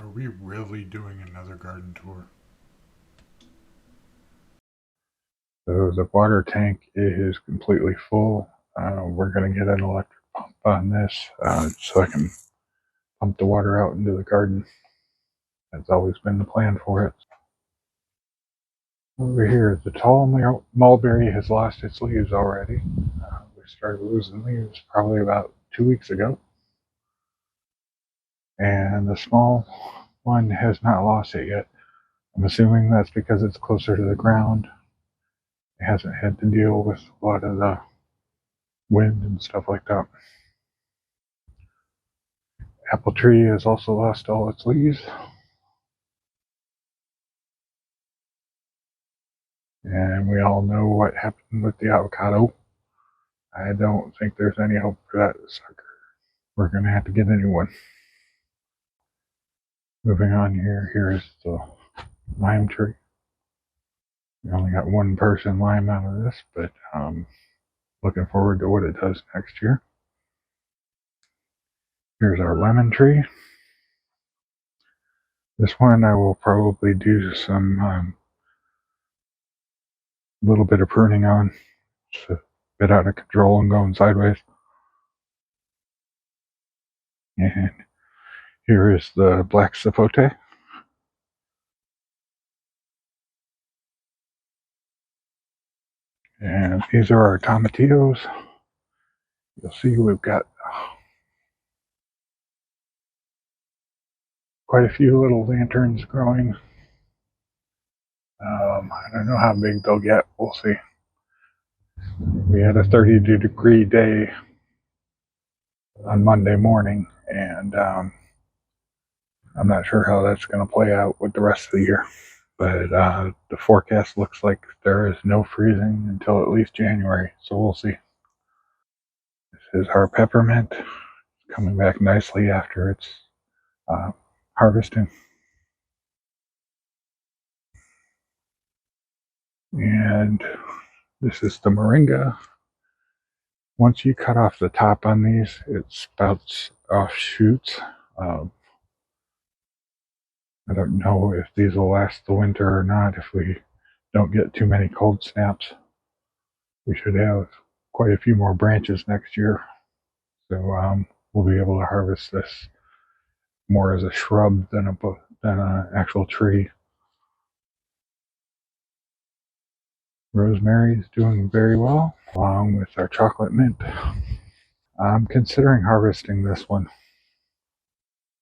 Are we really doing another garden tour? So the water tank is completely full. We're going to get an electric pump on this so I can pump the water out into the garden. That's always been the plan for it. Over here, the tall mulberry has lost its leaves already. We started losing leaves probably about 2 weeks ago. And the small one has not lost it yet. I'm assuming that's because it's closer to the ground. It hasn't had to deal with a lot of the wind and stuff like that. Apple tree has also lost all its leaves. And we all know what happened with the avocado. I don't think there's any hope for that sucker. We're going to have to get a new one. Moving on here's the lime tree. We only got one person lime out of this, but looking forward to what it does next year. Here's our lemon tree. This one I will probably do some little bit of pruning on. It's a bit out of control and going sideways. And here is the black sapote. And these are our tomatillos. You'll see we've got quite a few little lanterns growing. I don't know how big they'll get. We'll see. We had a 30-degree day on Monday morning, and I'm not sure how that's going to play out with the rest of the year. But the forecast looks like there is no freezing until at least January, so we'll see. This is our peppermint. It's coming back nicely after its harvesting. And this is the moringa. Once you cut off the top on these, it spouts off shoots. I don't know if these will last the winter or not. If we don't get too many cold snaps, we should have quite a few more branches next year. So we'll be able to harvest this more as a shrub than an actual tree. Rosemary is doing very well, along with our chocolate mint. I'm considering harvesting this one.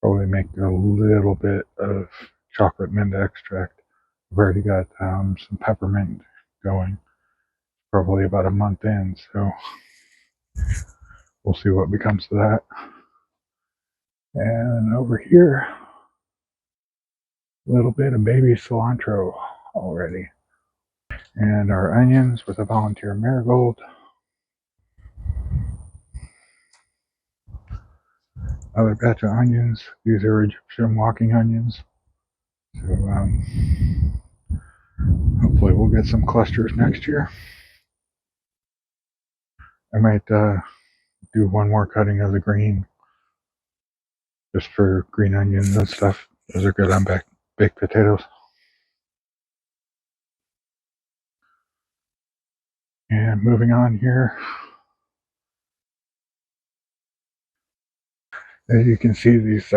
Probably make a little bit of chocolate mint extract. I've already got some peppermint going. Probably about a month in, so we'll see what becomes of that. And over here, a little bit of baby cilantro already. And our onions with a volunteer marigold. Another batch of onions. These are Egyptian walking onions. So hopefully we'll get some clusters next year. I might do one more cutting of the green, just for green onions and stuff. Those are good on baked potatoes. And moving on here, as you can see, these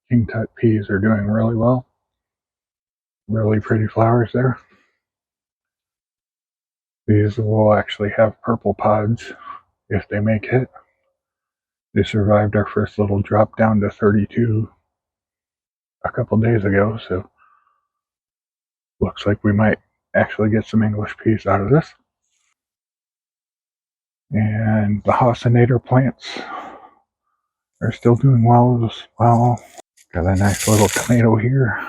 king tut peas are doing really well. Really pretty flowers there. These will actually have purple pods if they make it. They survived our first little drop down to 32 a couple days ago, so looks like we might actually get some English peas out of this. And the Haussinator plants are still doing well as well. Got a nice little tomato here.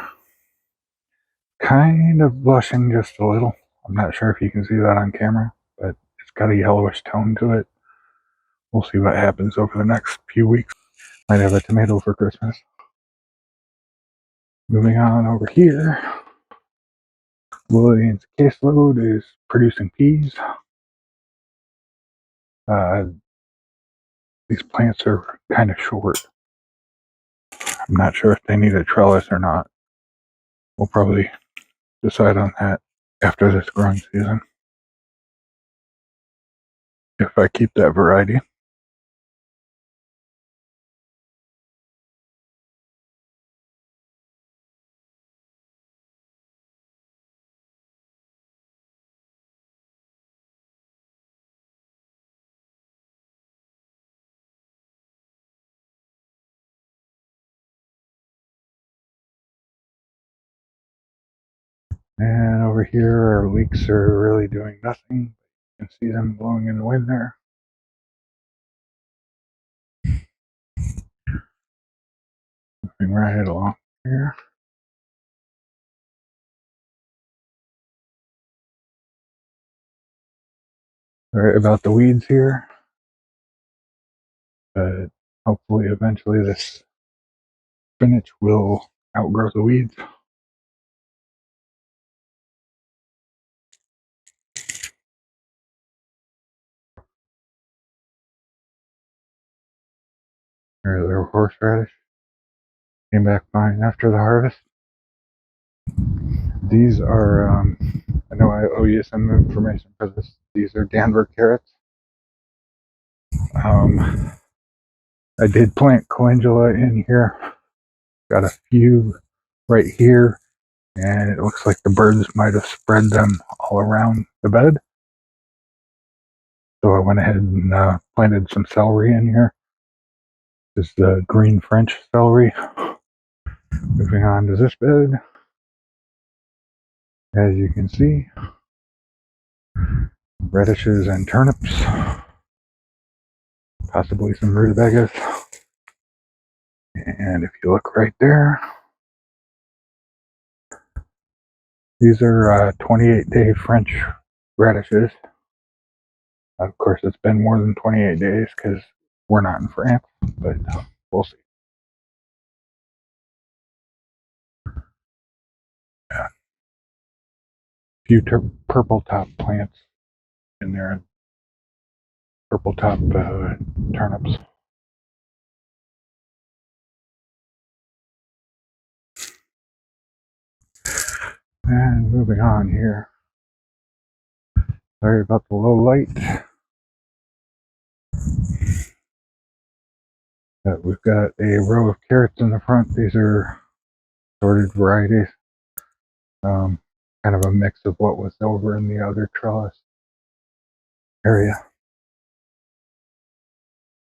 Kind of blushing just a little. I'm not sure if you can see that on camera, but it's got a yellowish tone to it. We'll see what happens over the next few weeks. Might have a tomato for Christmas. Moving on over here, Lillian's caseload is producing peas. These plants are kind of short. I'm not sure if they need a trellis or not. We'll probably decide on that after this growing season, if I keep that variety. And over here, our leeks are really doing nothing. You can see them blowing in the wind there. Moving right along here. Sorry about the weeds here, but hopefully eventually this spinach will outgrow the weeds. There's our horseradish. Came back fine after the harvest. These are, I know I owe you some information for this. These are Denver carrots. I did plant calendula in here. Got a few right here, and it looks like the birds might have spread them all around the bed. So I went ahead and planted some celery in here. This is the green French celery. Moving on to this bed. As you can see, radishes and turnips. Possibly some rutabagas. And if you look right there, these are 28-day French radishes. Of course, it's been more than 28 days because we're not in France, but we'll see. Yeah. A few purple top plants in there, purple top turnips. And moving on here. Sorry about the low light. We've got a row of carrots in the front. These are sorted varieties. Kind of a mix of what was over in the other trellis area.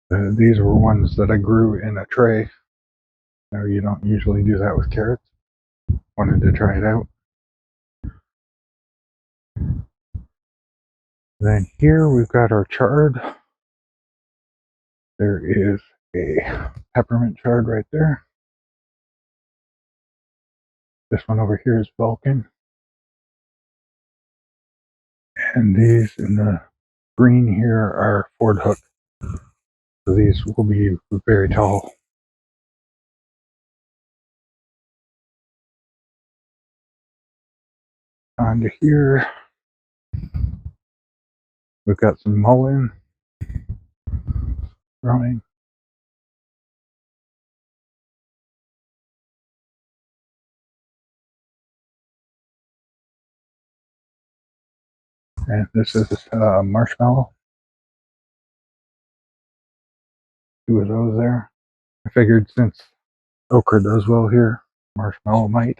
These were ones that I grew in a tray. No, you don't usually do that with carrots. Wanted to try it out. Then here we've got our chard. There is a peppermint chard right there. This one over here is Vulcan. And these in the green here are Ford Hook. So these will be very tall. On to here, we've got some mullein growing. And this is marshmallow. Two of those there. I figured since okra does well here, marshmallow might.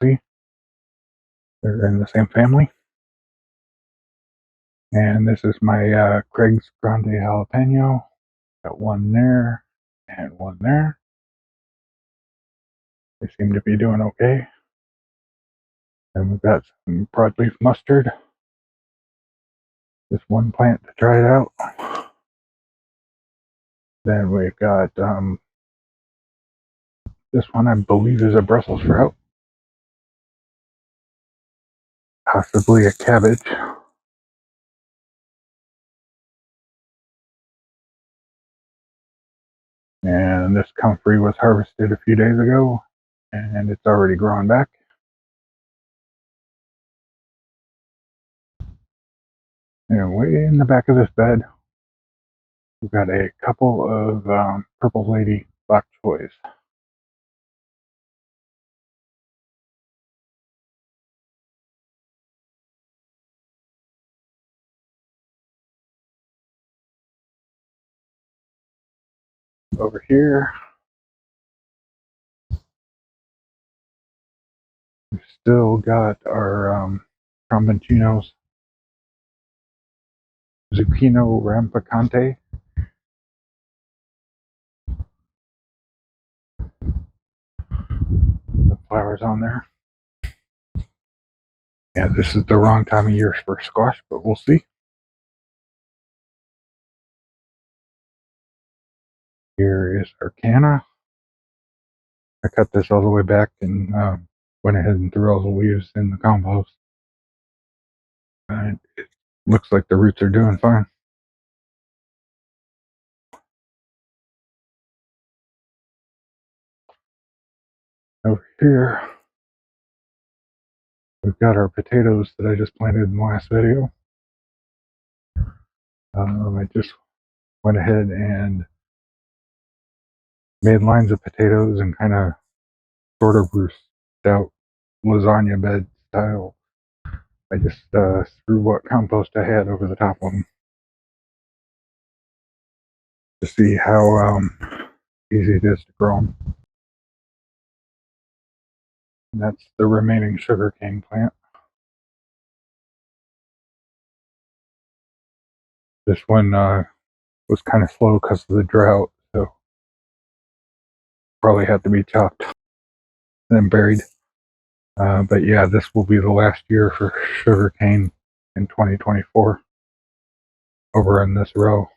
See, they're in the same family. And this is my Craig's Grande Jalapeno. Got one there and one there. They seem to be doing okay. And we've got some broadleaf mustard. Just one plant to try it out. Then we've got this one, I believe, is a Brussels sprout. Possibly a cabbage. And this comfrey was harvested a few days ago, and it's already growing back. And way in the back of this bed, we've got a couple of Purple Lady bok choys. Over here, we've still got our Trombontinos, Zucchino Rampicante. The flowers on there. Yeah, this is the wrong time of year for squash, but we'll see. Here is our canna. I cut this all the way back and went ahead and threw all the leaves in the compost. And it looks like the roots are doing fine. Over here, we've got our potatoes that I just planted in the last video. I just went ahead and made lines of potatoes and kind of sort of roosted out lasagna bed style. I just threw what compost I had over the top of them to see how easy it is to grow them. And that's the remaining sugarcane plant. This one was kind of slow because of the drought, so probably had to be chopped and then buried. But yeah, this will be the last year for sugarcane in 2024 over in this row.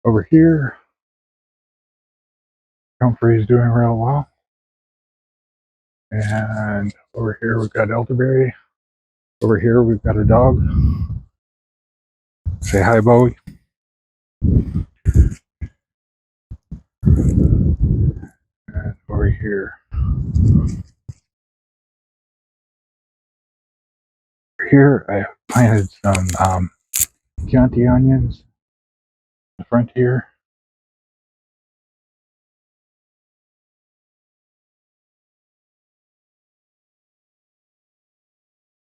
Over here, comfrey is doing real well. And over here, we've got elderberry. Over here, we've got a dog. Say hi, Bowie. And over here I planted some Chianti onions in the front here.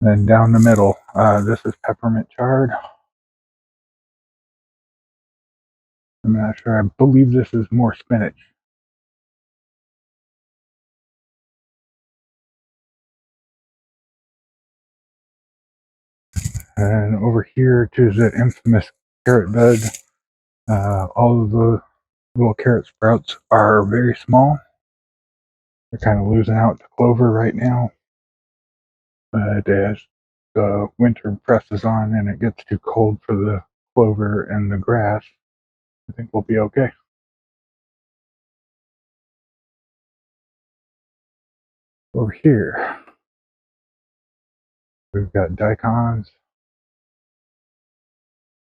And then down the middle, this is peppermint chard. I'm not sure. I believe this is more spinach. And over here to the infamous carrot bed. All of the little carrot sprouts are very small. They're kind of losing out to clover right now. But as the winter presses on and it gets too cold for the clover and the grass, I think we'll be okay. Over here, we've got daikons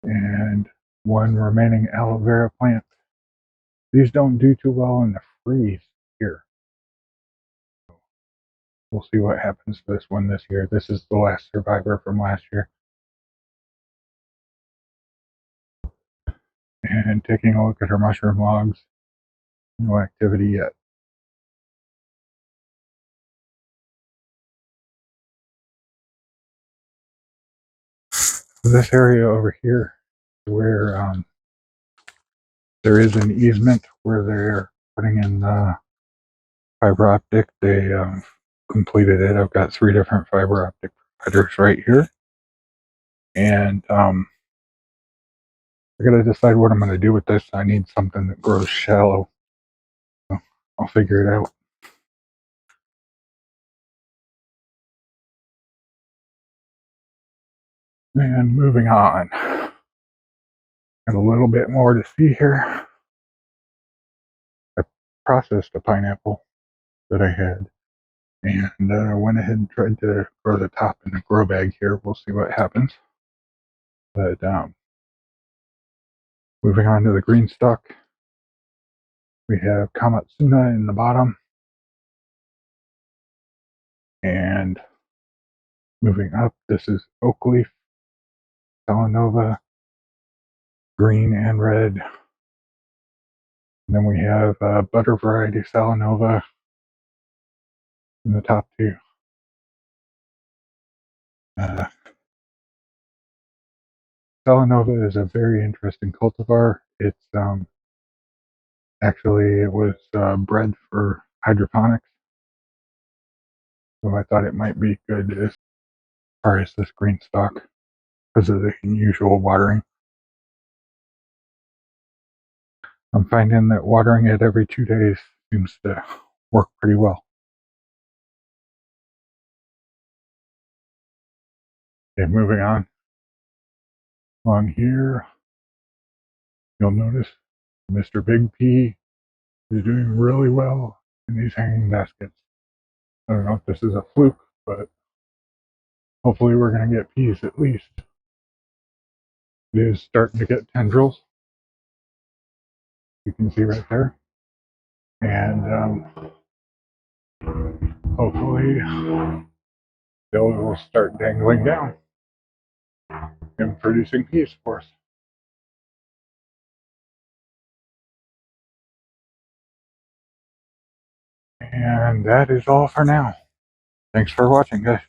and one remaining aloe vera plant. These don't do too well in the freeze here. We'll see what happens to this one this year. This is the last survivor from last year. And taking a look at her mushroom logs, no activity yet. This area over here, where there is an easement where they're putting in the fiber optic, they completed it. I've got 3 different fiber optic providers right here, and I gotta decide what I'm gonna do with this. I need something that grows shallow. So I'll figure it out. And moving on. Got a little bit more to see here. I processed a pineapple that I had and went ahead and tried to grow the top in a grow bag here. We'll see what happens. But moving on to the green stalk, we have Kamatsuna in the bottom. And moving up, this is oak leaf, Salanova, green and red. And then we have butter variety Salanova in the top 2. Uh, Salanova is a very interesting cultivar. It's Actually, it was bred for hydroponics, so I thought it might be good as far as this green stalk because of the unusual watering. I'm finding that watering it every 2 days seems to work pretty well. Okay, moving on. On here, you'll notice Mr. Big P is doing really well in these hanging baskets. I don't know if this is a fluke, but hopefully we're going to get peas at least. It is starting to get tendrils. You can see right there. And hopefully they will start dangling down and producing peas for us. And that is all for now. Thanks for watching, guys.